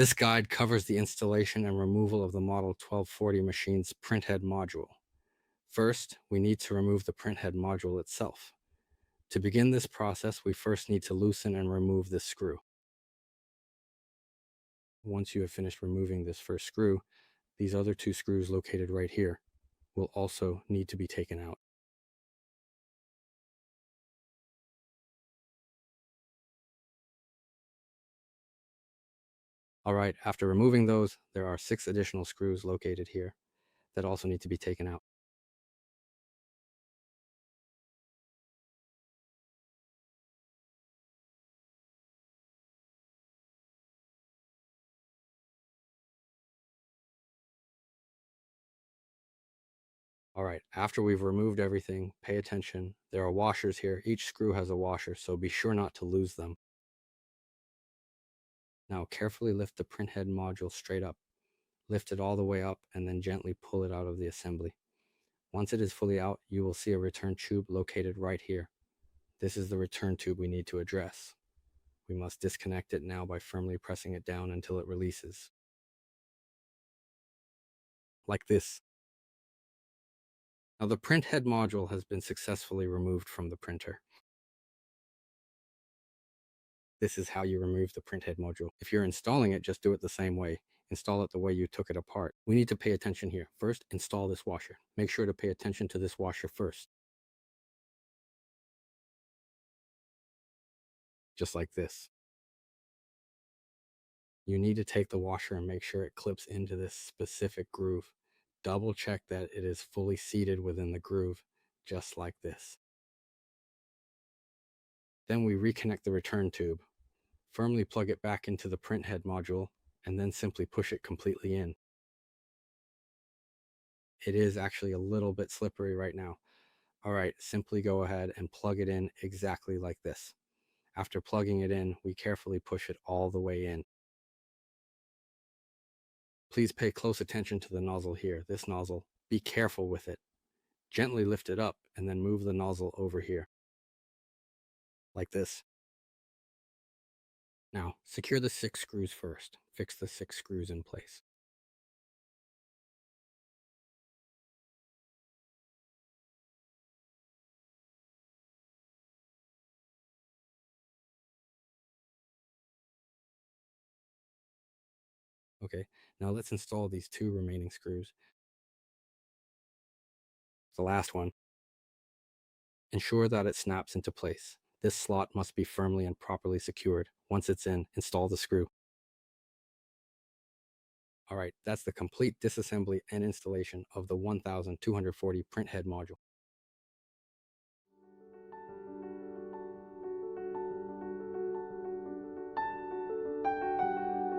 This guide covers the installation and removal of the Model 1240 machine's printhead module. First, we need to remove the printhead module itself. To begin this process, we first need to loosen and remove this screw. Once you have finished removing this first screw, these other two screws located right here will also need to be taken out. All right, after removing those, there are 6 additional screws located here that also need to be taken out. All right, after we've removed everything, pay attention. There are washers here. Each screw has a washer, so be sure not to lose them. Now carefully lift the printhead module straight up. Lift it all the way up and then gently pull it out of the assembly. Once it is fully out, you will see a return tube located right here. This is the return tube we need to address. We must disconnect it now by firmly pressing it down until it releases. Like this. Now the printhead module has been successfully removed from the printer. This is how you remove the printhead module. If you're installing it, just do it the same way. Install it the way you took it apart. We need to pay attention here. First, install this washer. Make sure to pay attention to this washer first. Just like this. You need to take the washer and make sure it clips into this specific groove. Double check that it is fully seated within the groove, just like this. Then we reconnect the return tube. Firmly plug it back into the printhead module, and then simply push it completely in. It is actually a little bit slippery right now. All right, simply go ahead and plug it in exactly like this. After plugging it in, we carefully push it all the way in. Please pay close attention to the nozzle here, this nozzle. Be careful with it. Gently lift it up and then move the nozzle over here. Like this. Now, secure the 6 screws first. Fix the 6 screws in place. Okay, now let's install these 2 remaining screws. The last one. Ensure that it snaps into place. This slot must be firmly and properly secured. Once it's in, install the screw. All right, that's the complete disassembly and installation of the 1240 printhead module.